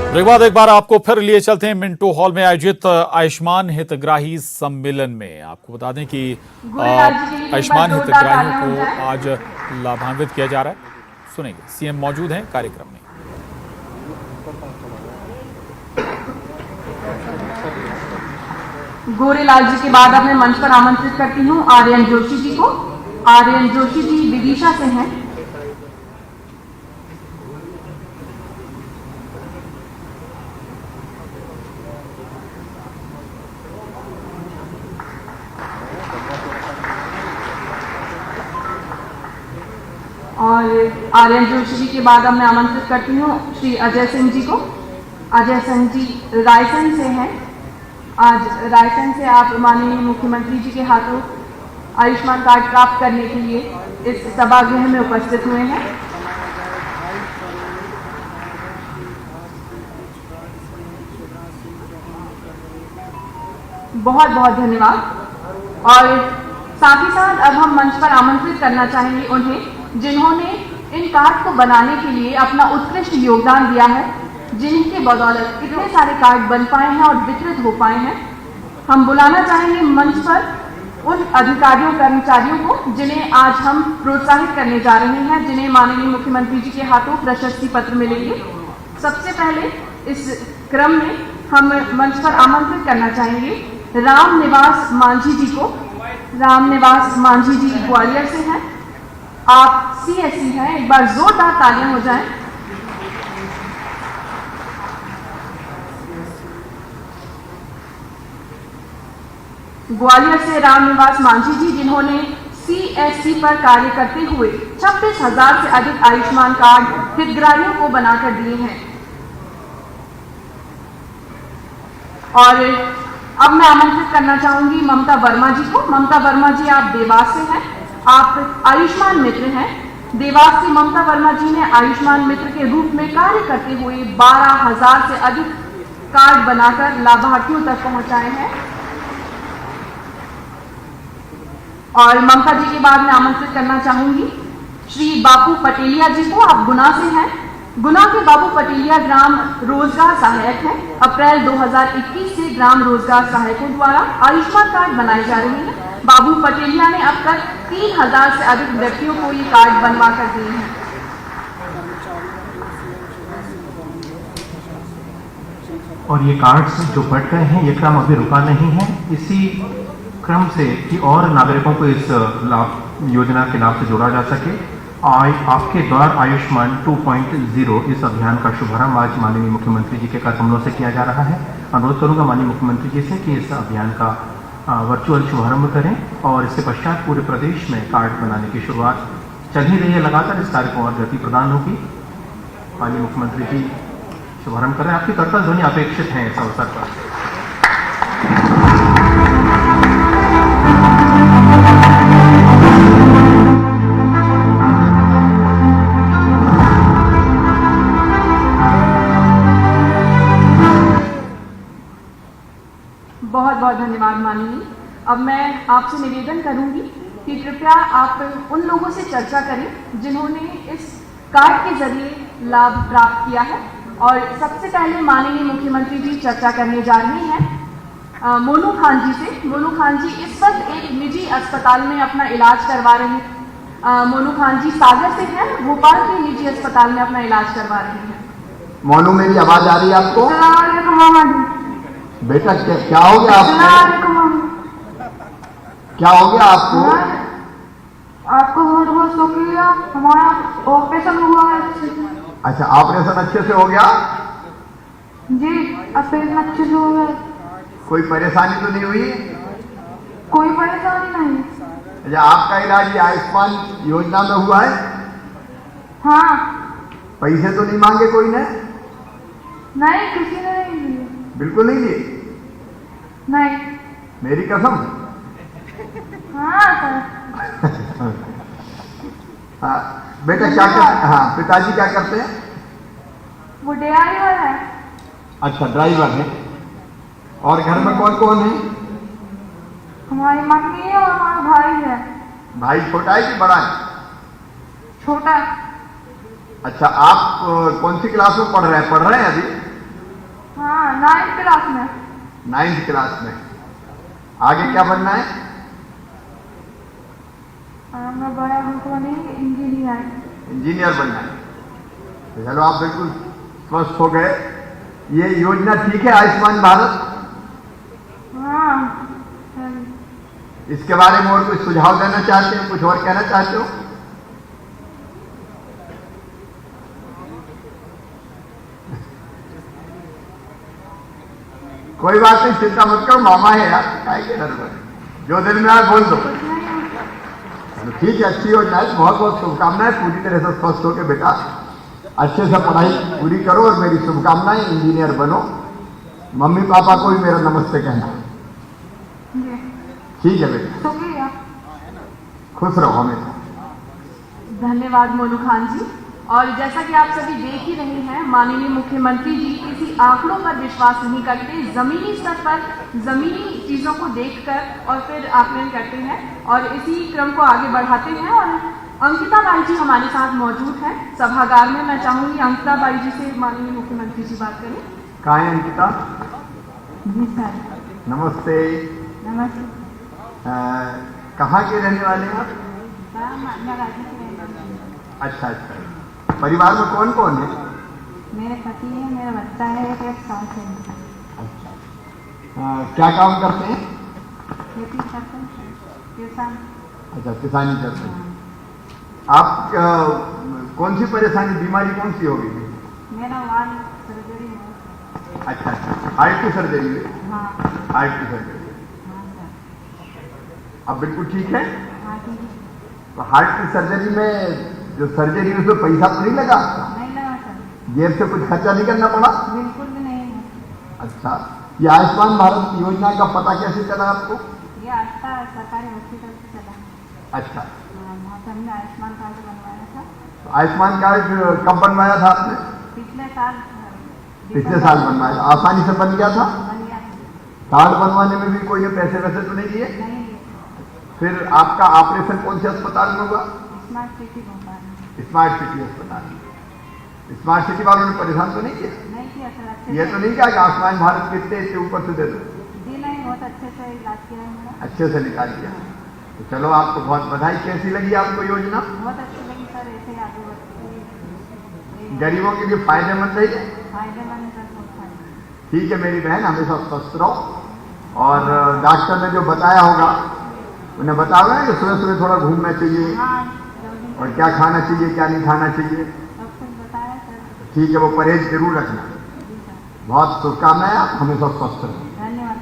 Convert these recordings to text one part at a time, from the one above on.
एक बार आपको फिर लिए चलते हैं मिंटो हॉल में आयोजित आयुष्मान हितग्राही सम्मेलन में। आपको बता दें कि आयुष्मान हितग्राहियों को आज लाभान्वित किया जा रहा है। सुनेंगे, सीएम मौजूद हैं कार्यक्रम में। गोरेलाल जी के बाद अब मैं मंच पर आमंत्रित करती हूँ आर्यन जोशी जी को। आर्यन जोशी जी विदिशा से हैं। और आर्यन जोशी जी के बाद अब मैं आमंत्रित करती हूँ श्री अजय सिंह जी को। अजय सिंह जी रायसेन से हैं। आज रायसेन से आप माननीय मुख्यमंत्री जी के हाथों आयुष्मान कार्ड प्राप्त करने के लिए इस सभागृह में उपस्थित हुए हैं। बहुत बहुत धन्यवाद। और साथ ही साथ अब हम मंच पर आमंत्रित करना चाहेंगे उन्हें जिन्होंने इन कार्ड को बनाने के लिए अपना उत्कृष्ट योगदान दिया है, जिनकी बदौलत इतने सारे कार्ड बन पाए हैं और वितरित हो पाए हैं। हम बुलाना चाहेंगे मंच पर उन अधिकारियों कर्मचारियों को जिन्हें आज हम प्रोत्साहित करने जा रहे हैं, जिन्हें माननीय मुख्यमंत्री जी के हाथों प्रशस्ति पत्र मिलेंगे। सबसे पहले इस क्रम में हम मंच पर आमंत्रित करना चाहेंगे राम निवास मांझी जी को। राम निवास मांझी जी ग्वालियर से हैं। आप सीएससी हैं, एक बार जोरदार तालियां हो जाएं। ग्वालियर से राम निवास मांझी जी जिन्होंने सीएससी पर कार्य करते हुए 26,000 से अधिक आयुष्मान कार्ड हितग्राहियों को बनाकर दिए हैं। और अब मैं आमंत्रित करना चाहूंगी ममता वर्मा जी को। ममता वर्मा जी आप देवास से हैं, आप आयुष्मान मित्र हैं। देवास की ममता वर्मा जी ने आयुष्मान मित्र के रूप में कार्य करते हुए 12,000 से अधिक कार्ड बनाकर लाभार्थियों तक पहुंचाए हैं। और ममता जी के बाद मैं आमंत्रित करना चाहूंगी श्री बापू पटेलिया जी को। आप गुना से हैं। गुना के बाबू पटेलिया ग्राम रोजगार सहायक हैं। अप्रैल 2021 से ग्राम रोजगार सहायकों द्वारा आयुष्मान कार्ड बनाए जा रहे हैं। बाबू पटेलिया ने अब तक 3,000 से अधिक व्यक्तियों को ये कार्ड बनवा कर दिए हैं। और ये कार्ड्स जो बढ़ गए हैं, ये क्रम अभी रुका नहीं है। इसी क्रम से कि और नागरिकों को इस लाभ योजना के लाभ से जोड़ा जा सके, आपके द्वार आयुष्मान 2.0 इस अभियान का शुभारंभ आज माननीय मुख्यमंत्री जी के कर कमलों से किया जा रहा है। अनुरोध करूंगा माननीय मुख्यमंत्री जी से कि इस अभियान का वर्चुअल शुभारंभ करें और इसके पश्चात पूरे प्रदेश में कार्ड बनाने की शुरुआत चल ही रही है। लगातार इस कार्य को और गति प्रदान होगी। माननीय मुख्यमंत्री जी शुभारंभ करें। आपकी करतल ध्वनि अपेक्षित है इस अवसर पर। बहुत बहुत धन्यवाद माननीय। अब मैं आपसे निवेदन करूंगी कि कृपया आप उन लोगों से चर्चा करें जिन्होंने इस कार्ड के जरिए लाभ प्राप्त किया है। और सबसे पहले माननीय मुख्यमंत्री जी चर्चा करने जा रहे हैं मोनू खान जी से। मोनू खान जी इस वक्त एक निजी अस्पताल में अपना इलाज करवा रहे हैं। मोनू खान जी सागर से हैं, भोपाल के निजी अस्पताल में अपना इलाज करवा रहे हैं। मोनू, मेरी आवाज आ रही है आपको? बेटा क्या हो गया आपको? क्या हो गया आपको? आपको बहुत बहुत शुक्रिया, हमारा ऑपरेशन हुआ है। अच्छा, ऑपरेशन अच्छे से हो गया? जी, ऑपरेशन अच्छे से हो गया। कोई परेशानी तो नहीं हुई? कोई परेशानी नहीं। अच्छा, आपका इलाज ये आयुष्मान योजना में हुआ है? हाँ। पैसे तो नहीं मांगे कोई ने? नहीं, किसी ने नहीं दिए। बिल्कुल नहीं दिए? नहीं। मेरी कसम? हाँ बेटा क्या करते? हाँ, पिताजी क्या करते हैं? वो ड्राइवर है। अच्छा, ड्राइवर है। और घर में कौन कौन है? हमारी मम्मी है और हमारा भाई है। भाई छोटा है कि बड़ा है? छोटा। अच्छा, आप कौन सी क्लास में पढ़ रहे हैं? अभी हाँ 9th क्लास में। 9th क्लास में। आगे क्या बनना है? मैं बड़ा होकर नहीं इंजीनियर बनना है। तो चलो आप बिल्कुल स्वस्थ हो गए। ये योजना ठीक है आयुष्मान भारत? हाँ। इसके बारे में और कुछ सुझाव देना चाहते हो, कुछ और कहना चाहते हो? कोई बात नहीं, चिंता मत करो, मामा है यार, काय के डर में, जो दिल में आए बोल दो। ठीक है, अच्छी योजना है, बहुत बहुत शुभकामनाएं। पूरी तरह से स्वस्थ होकर बेटा अच्छे से पढ़ाई पूरी करो और मेरी शुभकामनाएं, इंजीनियर बनो। मम्मी पापा को भी मेरा नमस्ते कहना। ठीक है बेटा, शुक्रिया। खुश रहो हमेशा। धन्यवाद मोनू खान जी। और जैसा कि आप सभी देख ही रहे हैं, माननीय मुख्यमंत्री जी किसी आंकड़ों पर विश्वास नहीं करते, जमीनी स्तर पर जमीनी चीजों को देखकर और फिर आकलन करते हैं और इसी क्रम को आगे बढ़ाते हैं। और अंकिता बाई जी हमारे साथ मौजूद हैं सभागार में। मैं चाहूंगी अंकिता बाई जी से माननीय मुख्यमंत्री जी बात करें। कहाँ है अंकिता? जी सर। नमस्ते। नमस्ते। कहाँ के रहने वाले हैं आप? अच्छा अच्छा। परिवार में कौन कौन है? मेरे पति है, मेरा बच्चा है, एक साल से। अच्छा। क्या काम करते हैं? खेती करते हैं, किसान। अच्छा, किसानी करते हैं। आप कौन सी परेशानी, बीमारी कौन सी होगी? मेरा वाल सर्जरी है। अच्छा अच्छा, हार्ट की सर्जरी हुई? हाँ। हार्ट की सर्जरी। हाँ सर। अब बिल्कुल ठीक है? हाँ ठीक है। तो हार्ट की सर्जरी में जो सर्जरी है उसमें पैसा तो नहीं लगा? नहीं लगा सर। जेब से कुछ खर्चा नहीं करना पड़ा? बिल्कुल भी नहीं है। अच्छा, ये आयुष्मान भारत योजना का पता कैसे चला आपको? ये आस्था सरकारी हॉस्पिटल से चला। अच्छा, वहाँ से हमने आयुष्मान कार्ड बनवाया था। तो आयुष्मान कार्ड कब बनवाया था आपने? पिछले साल। पिछले साल बनवाया। आसानी से बन गया था? बन गया था। कार्ड बनवाने में भी कोई पैसे वैसे तो नहीं लिए? नहीं लिए। फिर आपका ऑपरेशन कौन से अस्पताल में हुआ? Smart city Bhopal. Smart city अस्पताल। स्मार्ट सिटी वालों ने परेशान तो नहीं किया? नहीं किया सर, अच्छे ये तो नहीं कहा कि आयुष्मान भारत कितने इसके ऊपर से दे दो? जी नहीं, बहुत अच्छे से इलाज किया है मेरा। अच्छे से निकाल दिया। तो चलो आपको बहुत बधाई। कैसी लगी आपको योजना? बहुत अच्छी लगी सर, ऐसे ही आगे बढ़ती। गरीबों के लिए फायदेमंद है ये? फायदेमंद है सर, बहुत फायदेमंद। ठीक है मेरी बहन, हमेशा स्वस्थ रहो। और डॉक्टर ने जो बताया होगा उन्हें बताओ ना कि सुबह सुबह थोड़ा घूमना चाहिए हाँ जल्दी। और क्या खाना चाहिए क्या नहीं खाना चाहिए। सब कुछ बताया सर। ठीक है, वो परहेज जरूर रखना। जी सर। बहुत शुभकामनाएं, आप हमेशा स्वस्थ रहें। धन्यवाद।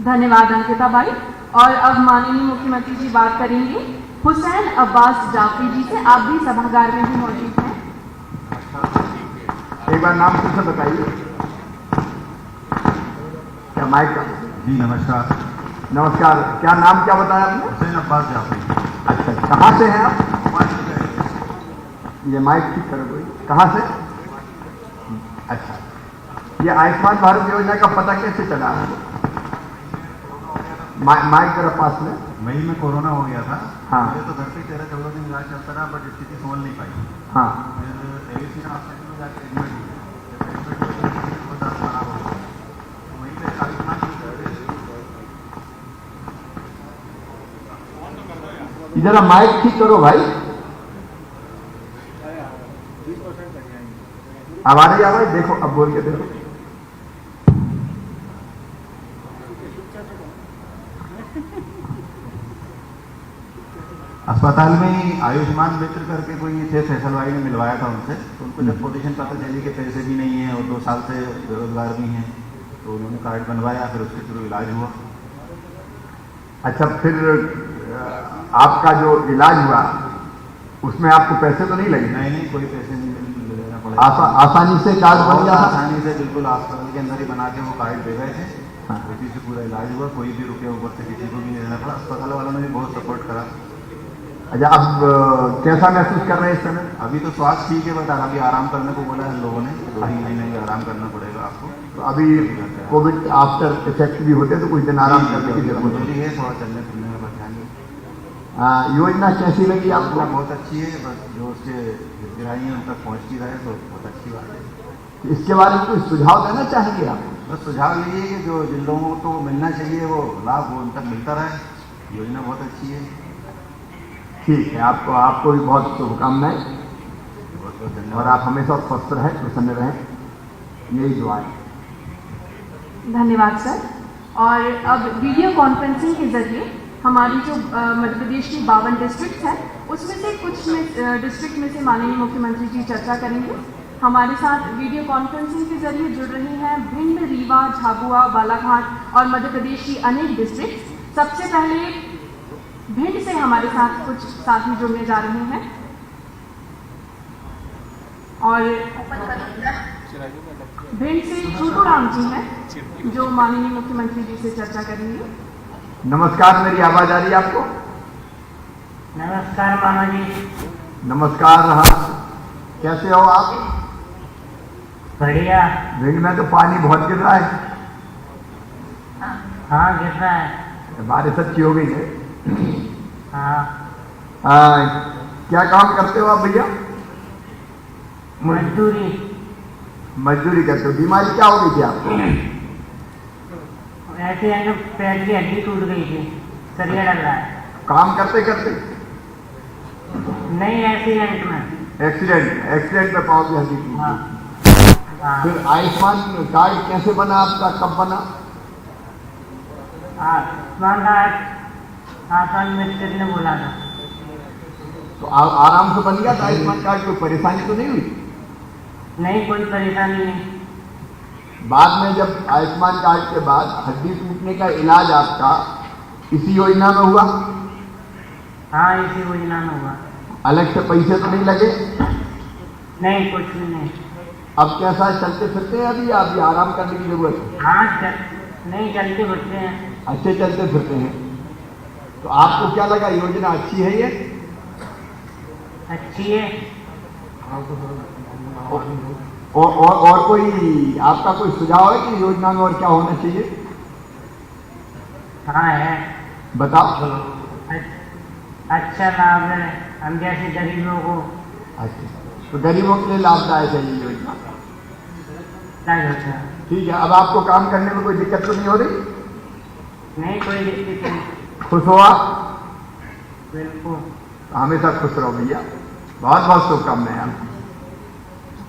धन्यवाद अंकिता बाई। और अब माननीय मुख्यमंत्री जी बात करेंगे हुसैन अब्बास जाफरी जी से। आप भी सभागार में भी मौजूद हैं। एक बार नाम फिर से बताइए। क्या माइक का? जी नमस्कार। नमस्कार। क्या नाम क्या बताया आपने? हुसैन अब्बास जाफरी। अच्छा, कहाँ से हैं आप? ये माइक ठीक करो कोई। कहाँ से? अच्छा, ये आयुष्मान भारत योजना का पता कैसे चला? माइक जरा पास में। मई में कोरोना हो गया था। हाँ। मुझे तो घर पे 13-14 दिन इलाज चलता रहा, बट स्थिति संभल नहीं पाई। हाँ। फिर एवीसी हॉस्पिटल में जाकर एडमिट हुए। एडमिट हुए बहुत ज़्यादा खराब हो गया। तो वहीं पे आयुष्मान इधर माइक ठीक करो भाई। अब आ रही आवाज? देखो, अब बोल के देखो। अस्पताल में आयुष्मान मित्र करके कोई थे, फैसल भाई ने मिलवाया था उनसे। तो उनको जब पोजीशन पता चली कि पैसे भी नहीं है और 2 साल से बेरोजगार भी हैं, तो उन्होंने कार्ड बनवाया, फिर उसके थ्रू इलाज हुआ। अच्छा, फिर आपका जो इलाज हुआ उसमें आपको पैसे तो नहीं लगे? नहीं, कोई पैसे नहीं लेना पड़ा। आसानी से कार्ड बन गया? आसानी से बिल्कुल अस्पताल के अंदर ही बना के वो कार्ड दे गए थे। हाँ। उसी से पूरा इलाज हुआ, कोई भी रुपया ऊपर से किसी को भी नहीं देना पड़ा। अस्पताल वालों ने भी बहुत सपोर्ट करा। अच्छा, अब कैसा महसूस कर रहे हैं इस समय? अभी तो स्वास्थ्य ठीक है, बट अभी आराम करने को बोला है लोगों ने। 2 महीने भी आराम करना पड़ेगा आपको। तो अभी कोविड आफ्टर इफेक्ट भी होते तो कुछ दिन आराम करने की जरूरत जरूरी है, थोड़ा चलने फिरने में ध्यान दें। योजना कैसी लगी आपको? बहुत अच्छी है, बस जो उसके हितग्राही हैं उन तक पहुँचती रहे तो बहुत अच्छी बात है। इसके बारे में कोई सुझाव देना चाहेंगे आप? बस सुझाव यही है कि जो जिन लोगों को तो मिलना चाहिए वो लाभ वो उन तक मिलता रहे। योजना बहुत अच्छी है। ठीक है, आपको भी बहुत शुभकामनाएं बहुत बहुत धन्यवाद। और आप हमेशा स्वस्थ रहें, प्रसन्न रहें, यही दुआ है। धन्यवाद सर। और अब वीडियो कॉन्फ्रेंसिंग के जरिए हमारी जो मध्य प्रदेश की 52 डिस्ट्रिक्ट हैं उसमें से कुछ डिस्ट्रिक्ट में से माननीय मुख्यमंत्री जी चर्चा करेंगे। हमारे साथ वीडियो कॉन्फ्रेंसिंग के जरिए जुड़ रही हैं भिंड, रीवा, झाबुआ, बालाघाट और मध्य प्रदेश की अनेक डिस्ट्रिक्ट। सबसे पहले भिंड से हमारे साथ कुछ साथी जुड़ने जा रहे हैं और भिंड से छोटू राम जी हैं जो माननीय मुख्यमंत्री जी से चर्चा करेंगे। नमस्कार, मेरी आवाज आ रही है आपको? नमस्कार मामा जी। नमस्कार रहा, कैसे हो आप? बढ़िया। भिंड में तो पानी बहुत गिर रहा है। हाँ गिर रहा है। बारिश अच्छी हो गई है। हाँ। क्या काम करते हो आप भैया? मजदूरी। मजदूरी करते हो। बीमारी क्या हो गई थी आपको? ऐसे है पैर की हड्डी टूट गई थी, सरिया डल रहा है। काम करते करते? नहीं, एक्सीडेंट में। एक्सीडेंट में पाँव की हड्डी टूटी। हाँ। हाँ। फिर आयुष्मान कार्ड कैसे बना आपका, कब बना? आयुष्मान कार्ड आसान मिस्त्री ने बोला था। तो आराम से बन गया था आयुष्मान कार्ड? कोई परेशानी तो नहीं हुई? नहीं, कोई परेशानी नहीं। बाद में जब आयुष्मान कार्ड के बाद हड्डी टूटने का इलाज आपका इसी योजना में हुआ? हाँ, इसी योजना में हुआ। अलग से पैसे तो नहीं लगे? नहीं, कुछ भी नहीं। अब कैसा है, चलते फिरते हैं अभी आराम करने की जरूरत है? हाँ नहीं, चलते फिरते हैं। अच्छे चलते फिरते हैं। तो आपको क्या लगा, योजना अच्छी है ये? अच्छी है। और कोई आपका कोई सुझाव है कि योजना में और क्या होना चाहिए? हाँ है। बताओ। अच्छा लाभ है हम जैसे गरीबों को। अच्छा, तो गरीबों के लिए लाभदायक है ये योजना। ठीक है, अब आपको काम करने में कोई दिक्कत तो नहीं हो रही? नहीं, कोई दिक्कत नहीं। खुश हो आप? बिल्कुल। हमेशा खुश रहो भैया, बहुत बहुत शुभकामनाएं आपको।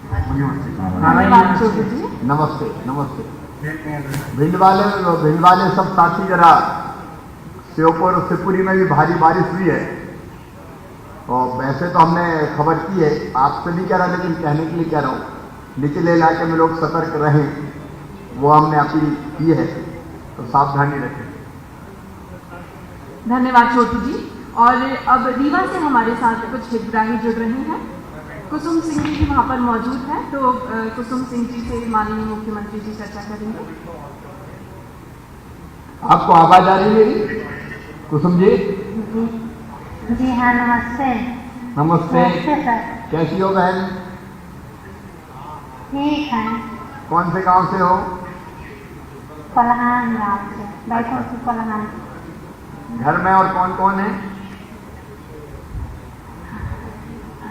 धन्यवाद छोटू जी। नमस्ते नमस्ते। भिंड वाले सब साथी जरा, श्योपुर और शिवपुरी में भी भारी बारिश हुई है और वैसे तो हमने खबर की है, आपसे नहीं कह रहा लेकिन कहने के लिए कह रहा हूँ, निचले इलाके में लोग सतर्क रहें, वो हमने अपील की है, तो सावधानी रखें। धन्यवाद छोटू जी। और अब रीवा से हमारे साथ कुछ हितग्राही जुड़ रहे हैं। कुसुम सिंह जी वहाँ पर मौजूद हैं, तो कुसुम सिंह जी से माननीय मुख्यमंत्री जी चर्चा करेंगे। आपको आवाज आ रही है मेरी कुसुम जी? जी हाँ, नमस्ते। नमस्ते। नमस्ते सर। कैसी हो बहन? ठीक है। कौन से गांव से हो? पलहान गाँव से, बैकुंठपुर पलहान। घर में और कौन कौन है?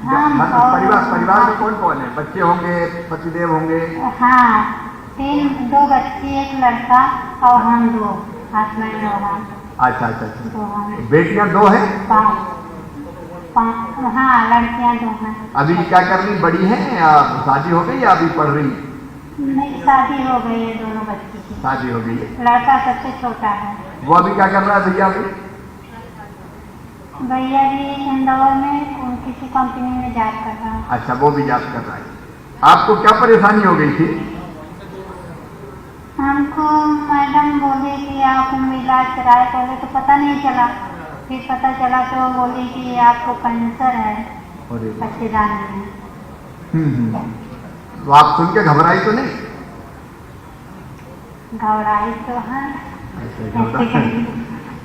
परिवार में कौन कौन है? बच्चे होंगे, पतिदेव होंगे? हाँ, 2 बच्चे, 1 लड़का और हम 2 हस्बैंड होगा। अच्छा। बेटियां 2 हैं? 5। हाँ, लड़कियां 2 हैं। अभी क्या कर रही, बड़ी हैं या शादी हो गई या अभी पढ़ रही? नहीं, शादी हो गई है दोनों बच्ची की। शादी हो गई है। लड़का सबसे छोटा है। वो अभी क्या कर रहा है भैया? भैया भी इंदौर में किसी कंपनी में जॉब कर रहा है। अच्छा, वो भी जॉब कर रहा है। आपको क्या परेशानी हो गई थी? हमको मैडम बोले कि आप इलाज कराए, पहले तो पता नहीं चला, फिर पता चला तो बोली कि आपको कैंसर है बच्चेदानी में। तो आप सुन के घबराई तो नहीं? घबराई तो है।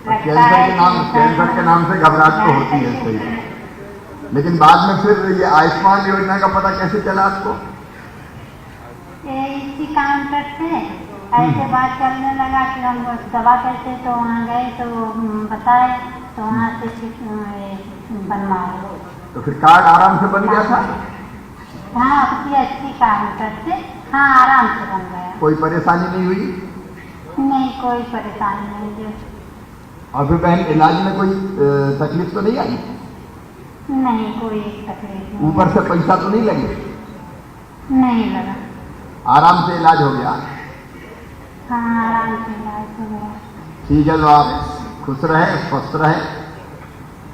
कैंसर के नाम से घबराहट तो होती है, सही। लेकिन बाद में फिर ये आयुष्मान योजना का पता कैसे चला आपको? इसी काउंटर से ऐसे बात चलने लगा कि हम दवा कैसे, तो वहाँ गए तो बताए, तो वहाँ से बनवाए। तो फिर कार्ड आराम से बन गया था? हाँ, उसी अच्छी काउंटर से हाँ आराम से बन गया। कोई परेशानी नहीं हुई? नहीं कोई परेशानी नहीं है। और फिर बहन इलाज में कोई तकलीफ तो नहीं आई? नहीं कोई तकलीफ नहीं। ऊपर से पैसा तो नहीं लगे? नहीं लगा। आराम से इलाज हो गया? हाँ आराम से इलाज हो गया। ठीक है, तो आप खुश रहे, स्वस्थ रहे,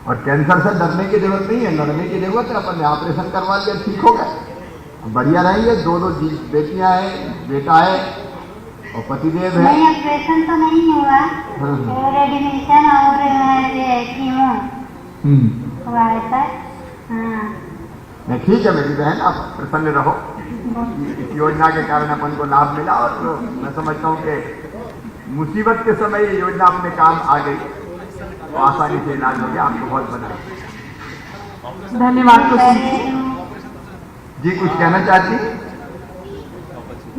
और कैंसर से डरने की जरूरत नहीं है, लड़ने की जरूरत है। अपन ने ऑपरेशन करवा लिया, ठीक हो गए, बढ़िया रहेंगे। दो बेटियां हैं, बेटा है और पतिदेव है। नहीं ऑपरेशन तो नहीं हुआ, रेडिमेशन और कीमो हुआ है सर। हाँ नहीं ठीक है मेरी बहन, आप प्रसन्न रहो। इस योजना के कारण अपन को लाभ मिला, और मैं समझता हूँ कि मुसीबत के समय ये योजना अपने काम आ गई, तो आसानी से इलाज हो गया। आपको बहुत बधाई। धन्यवाद कुसुम जी। जी कुछ कहना चाहती?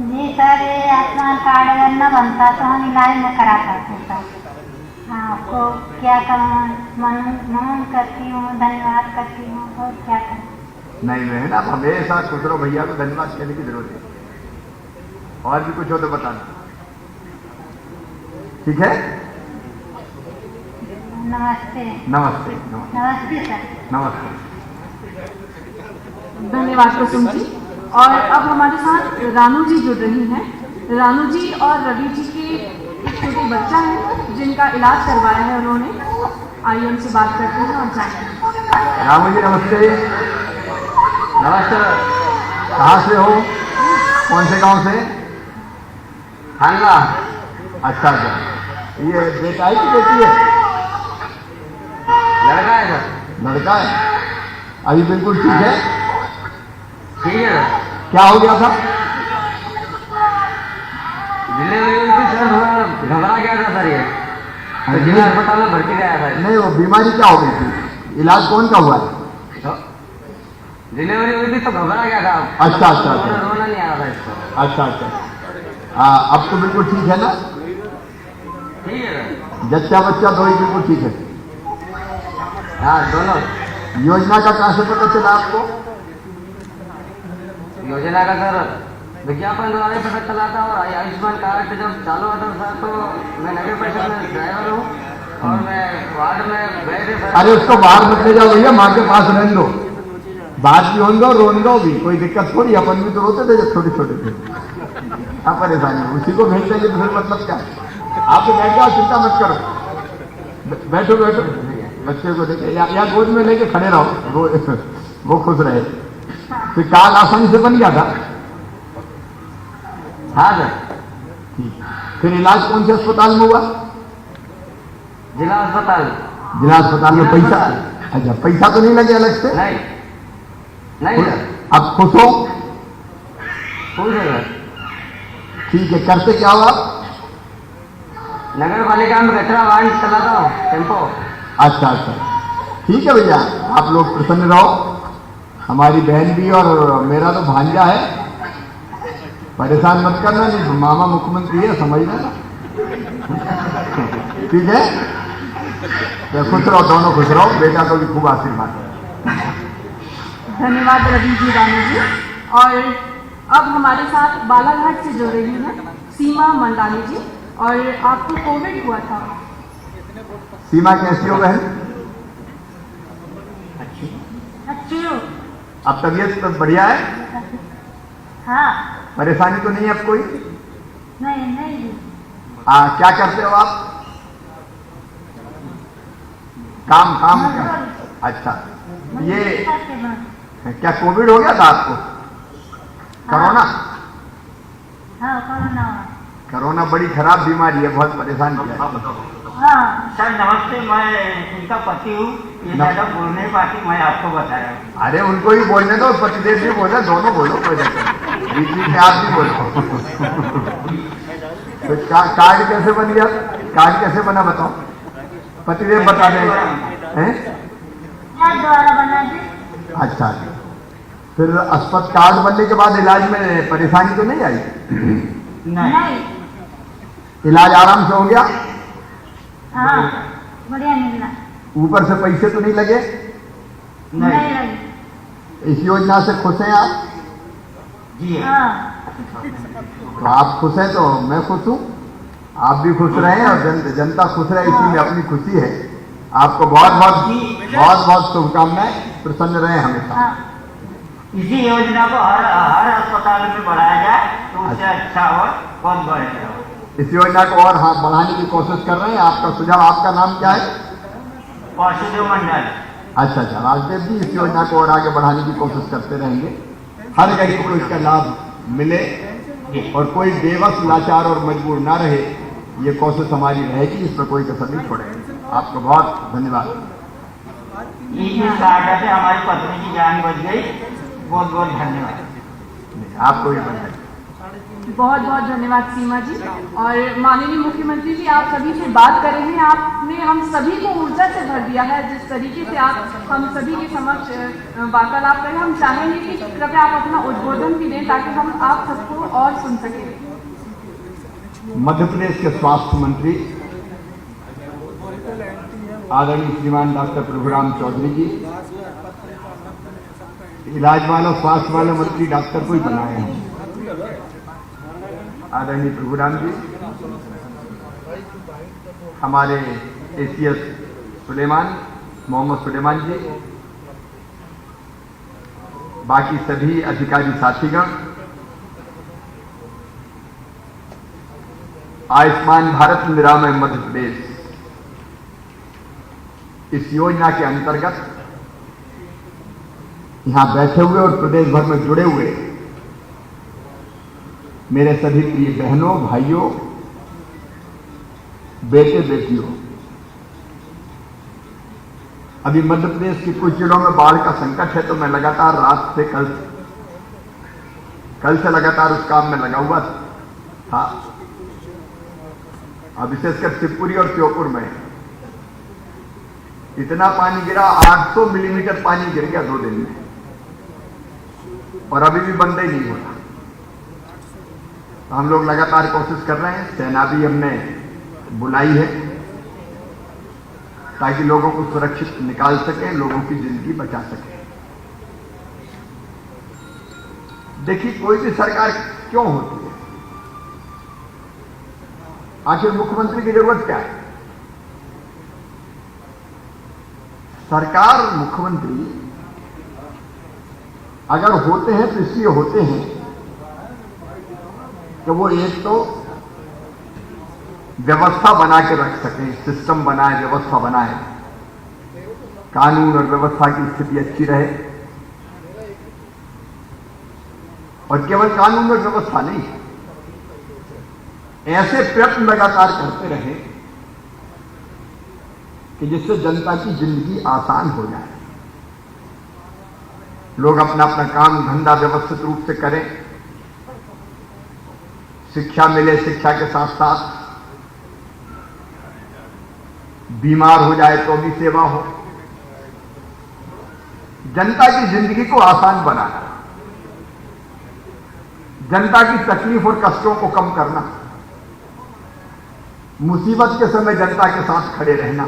जी सर, ये आयुष्मान कार्ड अगर न बनता तो हम इलाज न करा पाते सर। आपको क्या नमन करती हूँ, धन्यवाद करती हूँ, और क्या करूँ। नहीं बहन, आप हमेशा खुश रहो, भैया को धन्यवाद कहने की जरूरत है। और भी कुछ हो तो बताना, ठीक है? नमस्ते। नमस्ते। नमस्ते सर। नमस्ते। धन्यवाद कुसुम जी। और अब हमारे साथ रानू जी जुड़ रही हैं। रानू जी और रवि जी के एक छोटे बच्चा है जिनका इलाज करवाया है उन्होंने। आइए उनसे बात करते हैं और जानते हैं। रामू जी नमस्ते। नमस्ते। कहाँ से हो? कौन से गांव से? हांगा। अच्छा अच्छा, ये बेटा है कि बेटी है? लड़का है सर। लड़का है। अभी बिल्कुल ठीक है? ठीक है सर। क्या हो गया था? डिलीवरी हुई थी सर, थोड़ा घबरा गया था सर ये, तो जिला अस्पताल में भर्ती गया था। नहीं, वो बीमारी क्या हो गई थी? इलाज कौन का हुआ है? डिलीवरी हुई थी तो घबरा गया था। अच्छा अच्छा अच्छा। रोना नहीं आ रहा था इसको। अच्छा अच्छा। अब तो बिल्कुल ठीक है ना? ठीक है सर। जच्चा बच्चा दो ही बिल्कुल ठीक है? हाँ दोनों। योजना का कहाँ से पता चला आपको? योजना का सर विज्ञापन द्वारा ही पता चला था, और आयुष्मान कार्ड जब चालू हुआ था सर, तो मैं नगर परिषद में ड्राइवर हूँ और मैं वार्ड में गए थे सर। अरे उसको बाहर मत ले जाओ भैया, माँ के पास रहने दो, बात भी होने दो, रोने दो भी, कोई दिक्कत थोड़ी। अपन भी तो रोते थे जब छोटे छोटे थे। क्या परेशानी है? उसी को भेज देंगे तो फिर मतलब क्या? आप तो बैठ जाओ, चिंता मत करो, बैठो बैठो, बच्चे को देखे या गोद में लेके खड़े रहो, वो खुश रहे। फिर कार्ड आसानी से बन गया था? हाँ सर। ठीक। फिर इलाज कौन से अस्पताल में हुआ? जिला अस्पताल। जिला अस्पताल में पैसा? अच्छा, पैसा तो नहीं लगे अलग से? नहीं नहीं सर। अब खुश हो? खुश है सर। ठीक है। करते क्या हो आप? नगर पालिका में कचरा वाहन चलाता हूँ, टेम्पो। अच्छा अच्छा, ठीक है भैया, आप लोग प्रसन्न रहो। हमारी बहन भी और मेरा तो भांजा है, परेशान मत करना, नहीं मामा मुख्यमंत्री है, समझ लेना, ठीक है? तो खुश रहो, दोनों खुश रहो, बेटा को भी खूब आशीर्वाद। धन्यवाद रवि जी, रानू जी। और अब हमारे साथ बालाघाट से जुड़ रही हैं सीमा मंडाली जी। और आपको कोविड हुआ था। सीमा कैसी हो बहन? अच्छी हो? अब तबीयत तो बढ़िया है? हाँ। परेशानी तो नहीं है अब कोई? नहीं नहीं। क्या करते हो आप? काम काम क्या? अच्छा, ये क्या कोविड हो गया था आपको? कोरोना? हाँ कोरोना। कोरोना बड़ी खराब बीमारी है, बहुत परेशान किया है। हाँ सर नमस्ते, मैं उनका पति हूँ, ये ज्यादा बोल नहीं पाती, मैं आपको बताया। अरे उनको ही बोलने दो, पतिदेव भी बोले, दोनों बोलो, कोई दिक्कत, बीच बीच में आप भी बोलो। तो कार्ड कैसे बन गया? कार्ड कैसे बना बताओ, पतिदेव बता दें। द्वारा बना दी। अच्छा, फिर अस्पताल कार्ड बनने के बाद इलाज में परेशानी तो नहीं आई? नहीं। इलाज आराम से हो गया? हाँ बढ़िया मिलना। ऊपर से पैसे तो नहीं लगे? नहीं लगी। इस योजना से खुश हैं आप? जी हाँ। तो आप खुश हैं तो मैं खुश हूँ, आप भी खुश रहें और जनता खुश रहे, इसी में अपनी खुशी है। आपको बहुत बहुत शुभकामनाएं, प्रसन्न रहे हमेशा। इसी योजना को हर अस्पताल में बढ़ाया जाए तो उससे अच्छा और बहुत बढ़ेगा। इस योजना को और हाँ बढ़ाने की कोशिश कर रहे हैं। आपका सुझाव, आपका नाम क्या है? वासुदेव मंडल। अच्छा, राजदेव जी, इस योजना को और आगे बढ़ाने की कोशिश करते रहेंगे, हर गरीब को इसका लाभ मिले और कोई बेबस, लाचार और मजबूर ना रहे, ये कोशिश हमारी रहेगी, इसमें कोई कसर नहीं छोड़ेंगे। आपको बहुत धन्यवाद। इस सहायता से हमारी पत्नी की जान बच गई, बहुत बहुत धन्यवाद। आपको भी बधाई। बहुत बहुत धन्यवाद सीमा जी। और माननीय मुख्यमंत्री जी, आप सभी से बात कर रहे हैं, आपने हम सभी को ऊर्जा से भर दिया है। जिस तरीके से आप हम सभी के समक्ष वार्तालाप करें, हम चाहेंगे कि कृपया आप अपना उद्बोधन भी दें ताकि हम आप सबको और सुन सकें। मध्य प्रदेश के स्वास्थ्य मंत्री आदरणीय श्रीमान डॉक्टर प्रभुराम चौधरी जी, इलाज वाला स्वास्थ्य वाले मंत्री डॉक्टर को ही बनाए हैं, आदरणीय प्रभुराम जी, हमारे ACS सुलेमान, मोहम्मद सुलेमान जी, बाकी सभी अधिकारी साथीगण, आयुष्मान भारत निरामय मध्य प्रदेश, इस योजना के अंतर्गत यहां बैठे हुए और प्रदेश भर में जुड़े हुए मेरे सभी प्रिय बहनों, भाइयों, बेटे बेटियों, अभी मध्य प्रदेश के कुछ जिलों में बाढ़ का संकट है, तो मैं लगातार रात से कल से लगातार उस काम में लगा हुआ था। अब विशेषकर शिवपुरी और श्योपुर में इतना पानी गिरा, 800 मिलीमीटर पानी गिर गया 2 दिन में, और अभी भी बंद ही नहीं हो रहा। तो हम लोग लगातार कोशिश कर रहे हैं, सेना भी हमने बुलाई है ताकि लोगों को सुरक्षित निकाल सकें, लोगों की जिंदगी बचा सकें। देखिए, कोई भी सरकार क्यों होती है, आखिर मुख्यमंत्री की जरूरत क्या है? सरकार, मुख्यमंत्री अगर होते हैं तो इसलिए होते हैं कि वो एक तो व्यवस्था बना के रख सकें, सिस्टम बनाए, व्यवस्था बनाए, कानून और व्यवस्था की स्थिति अच्छी रहे, और केवल कानून और व्यवस्था नहीं, ऐसे प्रयत्न लगातार करते रहे कि जिससे जनता की जिंदगी आसान हो जाए, लोग अपना अपना काम धंधा व्यवस्थित रूप से करें, शिक्षा मिले, शिक्षा के साथ साथ बीमार हो जाए तो भी सेवा हो, जनता की जिंदगी को आसान बनाना, जनता की तकलीफ और कष्टों को कम करना, मुसीबत के समय जनता के साथ खड़े रहना,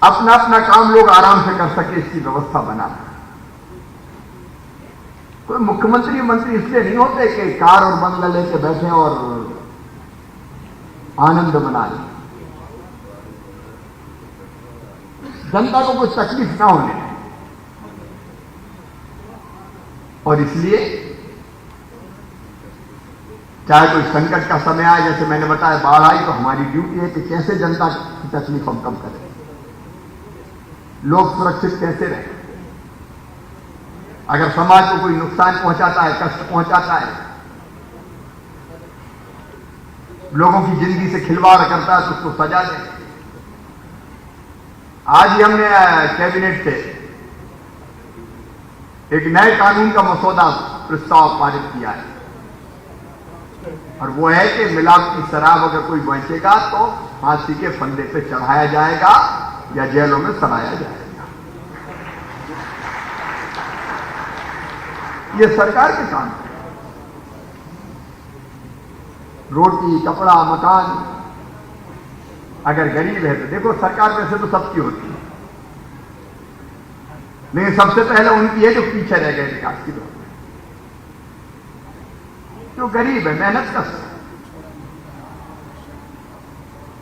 अपना अपना काम लोग आराम से कर सके, इसकी व्यवस्था बनाना। कोई मुख्यमंत्री मंत्री इसलिए नहीं होते कि कार और बंगला लेके बैठे और आनंद मना लें, जनता को कुछ तकलीफ ना होने, और इसलिए चाहे कोई संकट का समय आए, जैसे मैंने बताया बाढ़ आई, तो हमारी ड्यूटी है कि कैसे जनता की तकलीफ हम कम करें, लोग सुरक्षित कैसे रहें। अगर समाज को कोई नुकसान पहुंचाता है, कष्ट पहुंचाता है, लोगों की जिंदगी से खिलवाड़ करता है, तो उसको सजा दें। आज ही हमने कैबिनेट से एक नए कानून का मसौदा प्रस्ताव पारित किया है, और वो है कि मिलावटी शराब अगर कोई बेचेगा तो फांसी के फंदे पे चढ़ाया जाएगा या जेलों में सड़ाया जाएगा। ये सरकार के काम है। रोटी, कपड़ा, मकान, अगर गरीब है तो देखो, सरकार वैसे तो सबकी होती है, लेकिन सबसे पहले उनकी है जो पीछे रह गए विकास की दौड़ में। जो गरीब है, मेहनत कश है।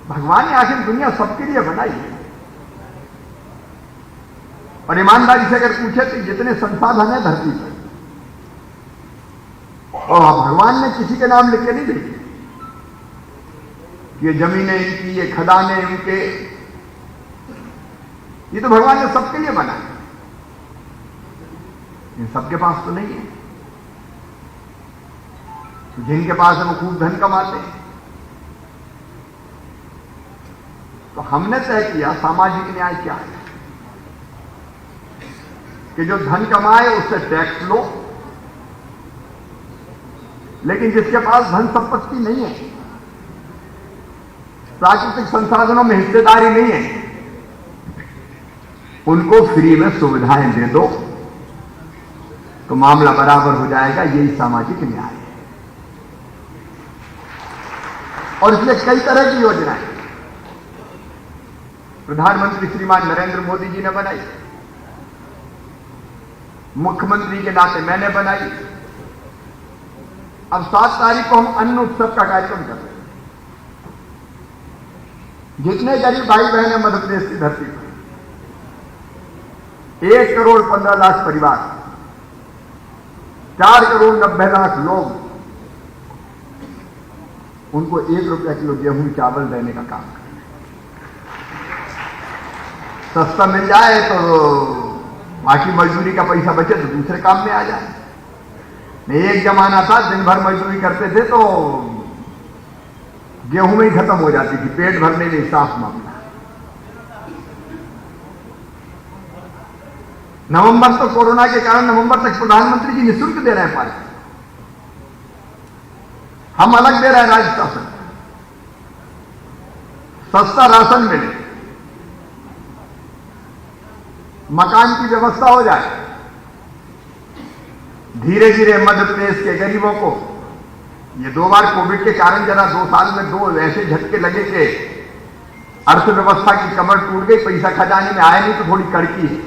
भगवान ने आखिर दुनिया सबके लिए बनाई है। और ईमानदारी से अगर पूछे तो जितने संसाधन है धरती पर, और भगवान ने किसी के नाम लिख के नहीं भेजे। ये जमीनें इनकी, ये खदानें इनके, ये तो भगवान ने सबके लिए बनाया। इन सबके पास तो नहीं है। तो जिनके पास है वो खूब धन कमाते हैं। तो हमने तय किया सामाजिक न्याय क्या है कि जो धन कमाए उससे टैक्स लो, लेकिन जिसके पास धन संपत्ति नहीं है, प्राकृतिक संसाधनों में हिस्सेदारी नहीं है, उनको फ्री में सुविधाएं दे दो तो मामला बराबर हो जाएगा। यही सामाजिक न्याय है। और इसलिए कई तरह की योजनाएं प्रधानमंत्री श्रीमान नरेंद्र मोदी जी ने बनाई, मुख्यमंत्री के नाते मैंने बनाई। अब 7 तारीख को हम अन्न उत्सव का कार्यक्रम कर रहे हैं। जितने गरीब भाई बहन है मध्य प्रदेश की धरती पर, 1 करोड़ 15 लाख परिवार, 4 करोड़ 90 लाख लोग, उनको 1 रुपया किलो गेहूं चावल देने का काम करें। सस्ता मिल जाए तो बाकी मजदूरी का पैसा बचे तो दूसरे काम में आ जाए। एक जमाना था दिन भर मजदूरी करते थे तो गेहूं में ही खत्म हो जाती थी, पेट भरने में साफ मामला। नवंबर तो कोरोना के कारण नवंबर तक प्रधानमंत्री जी निःशुल्क दे रहे हैं पानी, हम अलग दे रहे हैं राज्य शासन। सस्ता राशन मिले, मकान की व्यवस्था हो जाए। धीरे धीरे मध्य प्रदेश के गरीबों को, ये 2 बार कोविड के कारण जरा 2 साल में 2 ऐसे झटके लगे कि अर्थव्यवस्था की कमर टूट गई, पैसा खजाने में आया नहीं तो थोड़ी कड़की है।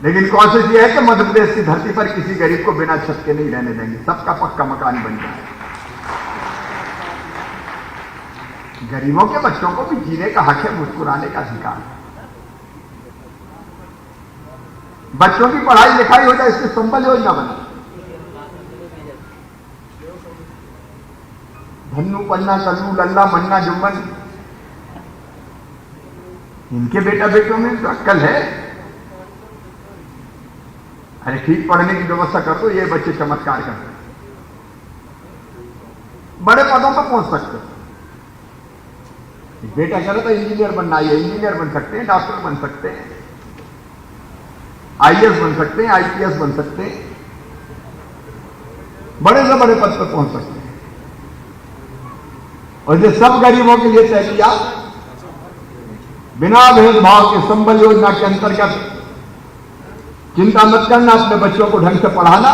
लेकिन कोशिश यह है कि मध्य प्रदेश की धरती पर किसी गरीब को बिना छत के नहीं रहने देंगे, सबका पक्का मकान बन जाए। गरीबों के बच्चों को भी जीने का हक है, मुस्कुराने का अधिकार है। बच्चों की पढ़ाई लिखाई हो जाए, इसकी संबल योजना बने। धन्नू पन्ना कल्लू लल्ला मन्ना जुम्मन, इनके बेटा बेटियों में तो अक्कल है। अरे ठीक पढ़ने की व्यवस्था कर दो, ये बच्चे चमत्कार करते हैं, बड़े पदों पर पहुंच सकते हैं। बेटा कह रहा था इंजीनियर बनना है, इंजीनियर बन सकते हैं, डॉक्टर बन सकते हैं, आईएएस बन सकते हैं, आईपीएस बन सकते हैं, बड़े से बड़े पद पर पहुंच सकते हैं। और ये सब गरीबों के लिए तय किया, बिना भेदभाव के संबल योजना के अंतर्गत चिंता मत करना, अपने बच्चों को ढंग से पढ़ाना।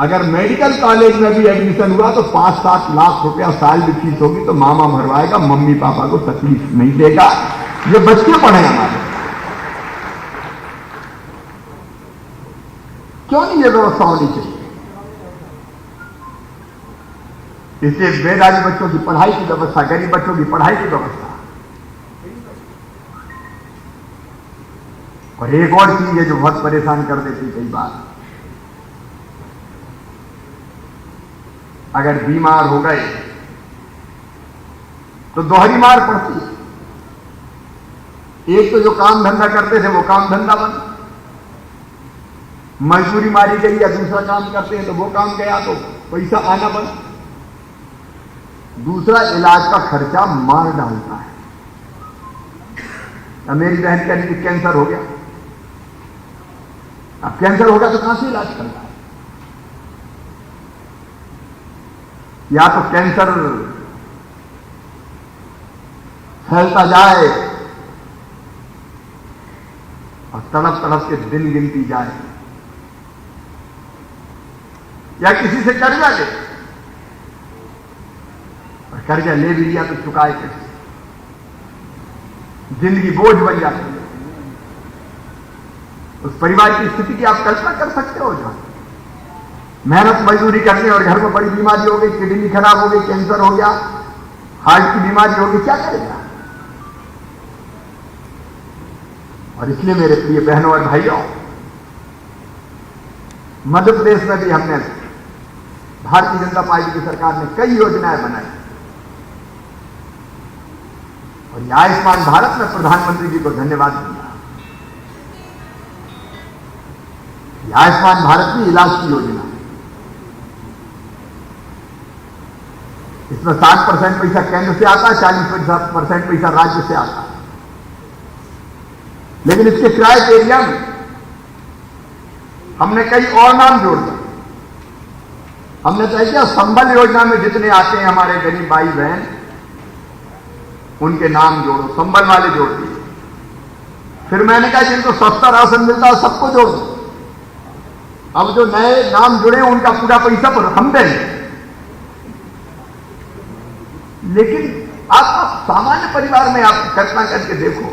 अगर मेडिकल कॉलेज में भी एडमिशन हुआ तो 5-7 लाख रुपया साल की फीस होगी, तो मामा भरवाएगा, मम्मी पापा को तकलीफ नहीं देगा। ये बच्चे पढ़े हमारे, क्यों नहीं ये व्यवस्था होनी चाहिए? इसलिए बेदारी बच्चों की पढ़ाई की व्यवस्था, गरीब बच्चों की पढ़ाई की व्यवस्था। और एक और चीज है जो बहुत परेशान कर देती कई बार, अगर बीमार हो गए तो दोहरी मार पड़ती है। एक तो जो काम धंधा करते थे वो काम धंधा बंद, मजदूरी मारी गई या दूसरा काम करते हैं तो वो काम गया तो पैसा आना बंद। दूसरा इलाज का खर्चा मार डालता है। अब मेरी बहन कहने की कैंसर हो गया, अब कैंसर होगा तो कहां से इलाज करना है? या तो कैंसर फैलता जाए और तड़प तड़प के दिन गिनती जाए, या किसी से कर्जा ले और कर्जा ले भी लिया तो चुकाए कैसे? जिंदगी बोझ बन जाती है। उस परिवार की स्थिति की आप कल्पना कर सकते हो। जो मेहनत मजदूरी करने और घर में बड़ी बीमारी हो गई, किडनी खराब हो गई, कैंसर हो गया, हार्ट की बीमारी हो गई, क्या करेगा? और इसलिए मेरे प्रिय बहनों और भाइयों, मध्य प्रदेश में भी हमने, भारतीय जनता पार्टी की सरकार ने कई योजनाएं बनाई और ये आयुष्मान भारत में प्रधानमंत्री जी को धन्यवाद दिया। ये आयुष्मान भारत की इलाज की योजना, इसमें 60% पैसा केंद्र से आता है, 40% पैसा राज्य से आता है। लेकिन इसके क्राइटेरिया में हमने कई और नाम जोड़ दिए। हमने तय किया संबल योजना में जितने आते हैं हमारे गरीब भाई बहन, उनके नाम जोड़ो, संबल वाले जोड़ दिए। फिर मैंने कहा जिनको सस्ता राशन मिलता है सबको जोड़ दो। अब जो नए नाम जुड़े उनका पूरा पैसा पर हम देंगे। लेकिन आप सामान्य परिवार में आप कल्पना करके देखो,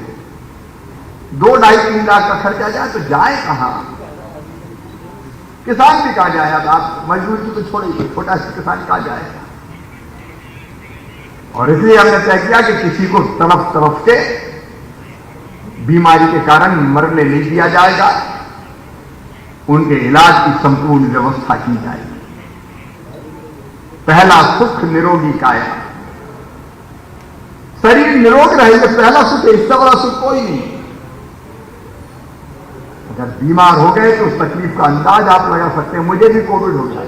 2-2.5-3 लाख का खर्चा जाए तो जाए कहां? किसान भी कहां जाए? अब आप मजदूर की तो छोड़िए, छोटा सा किसान कहां जाएगा? और इसलिए हमने तय किया कि किसी को तरफ से बीमारी के कारण मरने नहीं दिया जाएगा, उनके इलाज की संपूर्ण व्यवस्था की जाएगी। पहला सुख निरोगी काया, शरीर निरोग रहेगा, पहला सुख है, इससे बड़ा सुख कोई नहीं। अगर बीमार हो गए तो उस तकलीफ का अंदाज आप लगा सकते हैं। मुझे भी कोविड हो गया,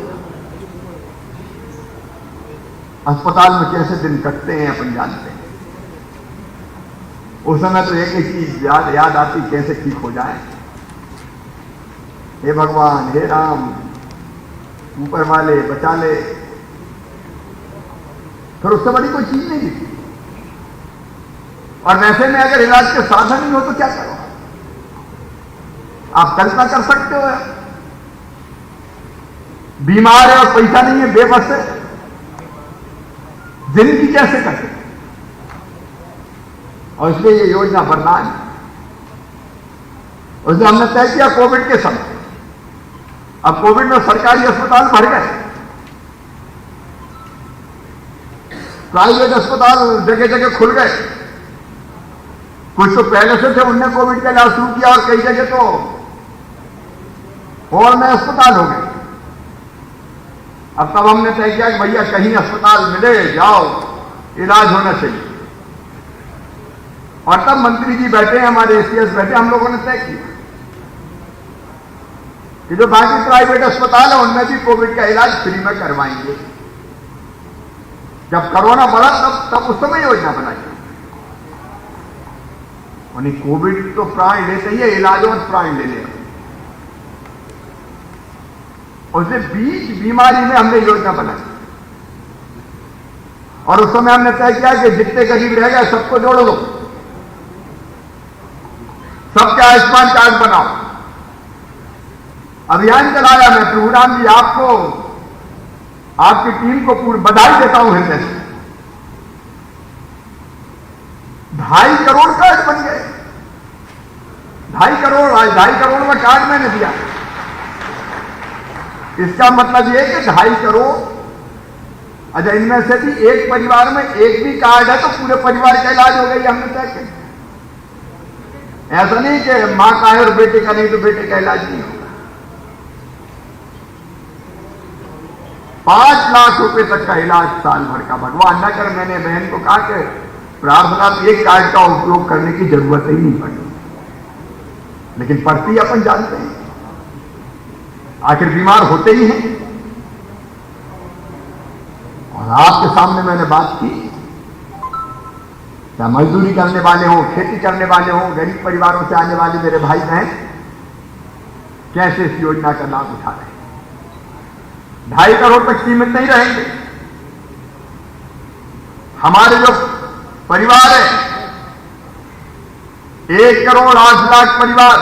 अस्पताल में कैसे दिन कटते हैं अपन जानते हैं। उस समय तो एक चीज याद आती, कैसे ठीक हो जाए। हे भगवान, हे राम, ऊपर वाले बचा ले। फिर उससे बड़ी कोई चीज नहीं दिखती। और वैसे में अगर इलाज के साधन नहीं हो तो क्या करो? आप कल्पना कर सकते हो, बीमार है और पैसा नहीं है, बेबस है, जिंदगी कैसे कटे? और इसलिए ये योजना वरदान है। उसने हमने तय किया कोविड के समय, अब कोविड में सरकारी अस्पताल भर गए, प्राइवेट अस्पताल जगह जगह खुल गए। कुछ तो पहले से थे, उनने कोविड का इलाज शुरू किया और कई जगह तो हॉल में अस्पताल हो गए। अब तब हमने तय किया कि भैया कहीं अस्पताल मिले, जाओ, इलाज होना चाहिए। और तब मंत्री जी बैठे, हमारे एसीएस बैठे, हम लोगों ने तय किया कि जो बाकी प्राइवेट अस्पताल है उनमें भी कोविड का इलाज फ्री में करवाएंगे। जब कोरोना बढ़ा तब उस समय योजना बनाई। उन्हें कोविड तो प्राण लेते ही है, इलाज और प्राण ले लिया। उसने बीच बीमारी में हमने योजना बनाई और उस समय हमने तय किया कि जितने गरीब रह गए सबको जोड़ लो, सबके आयुष्मान कार्ड बनाओ। अभियान चलाया मैं। प्रभुराम जी, आपको, आपकी टीम को पूरी बधाई देता हूं हृदय से। 2.5 करोड़ कार्ड बन गए। 2.5 करोड़, 2.5 करोड़ में कार्ड मैंने दिया। इसका मतलब यह है कि 2.5 करोड़, अच्छा इनमें से भी एक परिवार में एक भी कार्ड है तो पूरे परिवार का इलाज हो गई। हमने तय किया, ऐसा नहीं कि मां का है और बेटे का नहीं तो बेटे का इलाज नहीं होगा। 5 लाख रुपए तक का इलाज साल भर का। भगवान न कर, मैंने बहन को कहा कि प्रार्थना में एक कार्ड का उपयोग करने की जरूरत ही नहीं पड़ी, लेकिन पड़ती अपन जानते हैं, आखिर बीमार होते ही हैं। और आपके सामने मैंने बात की, क्या मजदूरी करने वाले हो, खेती करने वाले हो, गरीब परिवारों से आने वाले मेरे भाई बहन कैसे इस योजना का लाभ उठा रहे हैं। 2.5 करोड़ तक सीमित नहीं रहेंगे। हमारे जो परिवार है 1 करोड़ 8 लाख परिवार,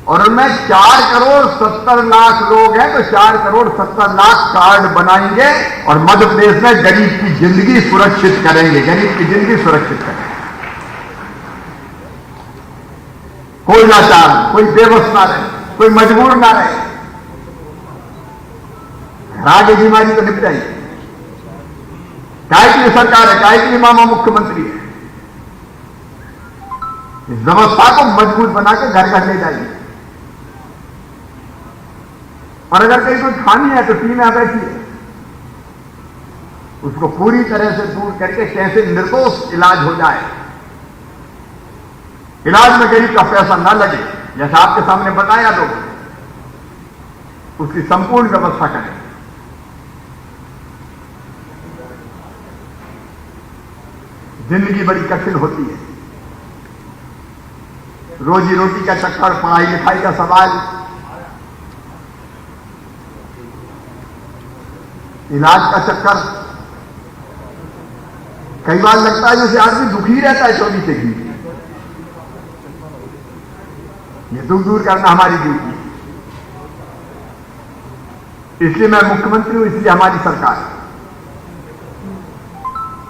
और उनमें 4 करोड़ 70 लाख लोग हैं, तो 4 करोड़ 70 लाख कार्ड बनाएंगे और मध्य प्रदेश में गरीब की जिंदगी सुरक्षित करेंगे। गरीब की जिंदगी सुरक्षित करेंगे। कोई लाचार, कोई बेबस ना रहे, कोई मजबूर ना रहे। कहा कि बीमारी तो निपट जाएगी। काय के लिए सरकार है, काय के लिए मामा मुख्यमंत्री है। इस व्यवस्था को मजबूत बना के घर घर ले जाइए। और अगर कहीं कोई खामी है तो टीम यहां बैठी है, उसको पूरी तरह से दूर करके कैसे निर्दोष इलाज हो जाए, इलाज में गरीब का पैसा ना लगे, जैसा आपके सामने बताया लोगों, उसकी संपूर्ण व्यवस्था करें। जिंदगी बड़ी कठिन होती है, रोजी रोटी का चक्कर, पढ़ाई लिखाई का सवाल, इलाज का चक्कर। कई बार लगता है जैसे आदमी दुखी रहता है 24 घंटे। ये दुख दूर करना हमारी ड्यूटी है। इसलिए मैं मुख्यमंत्री हूं, इसलिए हमारी सरकार है।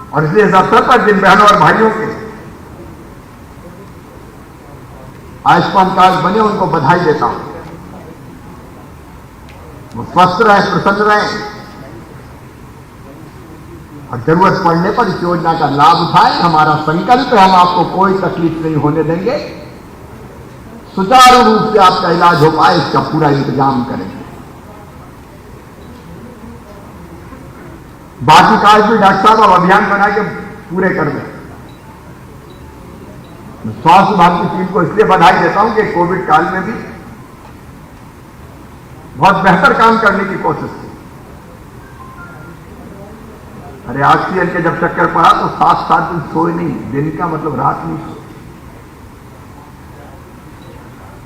और इसलिए इस अवसर पर जिन बहनों और भाइयों के आयुष्मान कार्ड बने उनको बधाई देता हूं। वो स्वस्थ रहे, प्रसन्न रहे और जरूरत पड़ने पर इस योजना का लाभ उठाएं। हमारा संकल्प है, हम आपको कोई तकलीफ नहीं होने देंगे। सुचारू रूप से आपका इलाज हो पाए, इसका पूरा इंतजाम करेंगे। बाकी कार्य भी डॉक्टर साहब अब अभियान बना के पूरे कर दें। स्वास्थ्य विभाग की टीम को इसलिए बधाई देता हूं कि कोविड काल में भी बहुत बेहतर काम करने की कोशिश की। अरे ऑक्सीजन के जब चक्कर पड़ा तो 7-7 दिन सोए नहीं, दिन का मतलब रात नहीं सोए।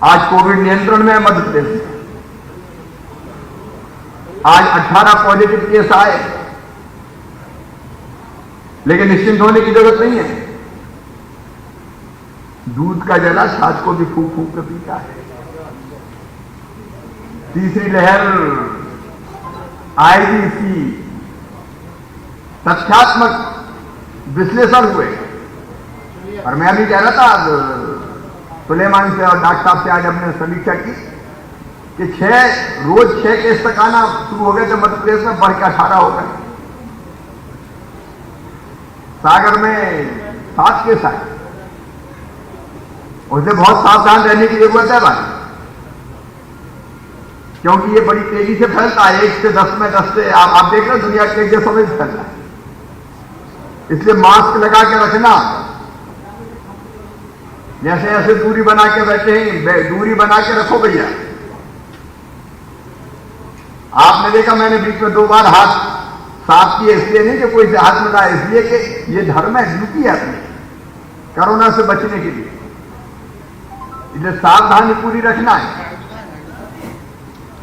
आज कोविड नियंत्रण में है मध्य प्रदेश में। आज 18 पॉजिटिव केस आए, लेकिन निश्चिंत होने की जरूरत नहीं है। दूध का जला छाछ को भी फूक फूक कर पीता है। तीसरी लहर आएगी, इसकी तथ्यात्मक विश्लेषण हुए। और मैं अभी कह रहा था सुलेमान से और डॉक्टर साहब से, आज हमने समीक्षा की कि रोज 6 केस तक आना शुरू हो गए थे मध्य प्रदेश में, बढ़ के 18 हो गए। सागर में 7 केस आए। उससे बहुत सावधान रहने की जरूरत है भाई, क्योंकि ये बड़ी तेजी से फैलता है। 1 से 10 में 10 से आप देख रहे हैं दुनिया के देशों में फैल रहा है। इसलिए मास्क लगा के रखना, जैसे ऐसे दूरी बना के बैठे हैं, दूरी बना के रखो भैया। आपने देखा मैंने बीच में 2 बार हाथ साफ किए, इसलिए नहीं कि कोई से हाथ मिलाए, इसलिए कि ये धर्म है, ड्यूटी है अपनी कोरोना से बचने के लिए। इसलिए सावधानी पूरी रखना है।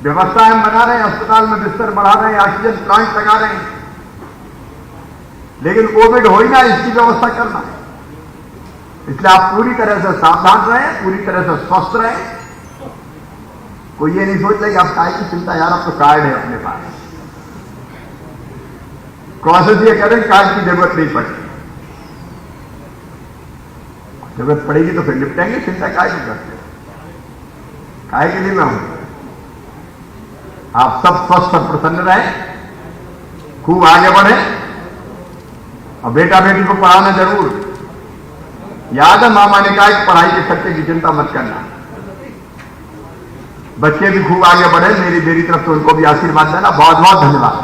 व्यवस्था हम बना रहे हैं, अस्पताल में बिस्तर बढ़ा रहे हैं, ऑक्सीजन प्लांट लगा रहे हैं, लेकिन कोविड हो ही ना, इसकी व्यवस्था करना है। इसलिए आप पूरी तरह से सावधान रहें, पूरी तरह से स्वस्थ रहें। कोई ये नहीं सोच रहा कि आप काय की चिंता, यार अब तो कार्ड है अपने पास। कोशिश ये करें कार्ड की जरूरत नहीं पड़ेगी। जरूरत पड़ेगी तो फिर निपटेंगे, चिंता काय की करते। काय के लिए मैं हूं। आप सब स्वस्थ और प्रसन्न रहें, खूब आगे बढ़े और बेटा बेटी को पढ़ाना जरूर। याद है मामा ने कहा कि पढ़ाई के खर्चे की चिंता मत करना। बच्चे भी खूब आगे बढ़े, मेरी तरफ से उनको भी आशीर्वाद देना। बहुत बहुत धन्यवाद।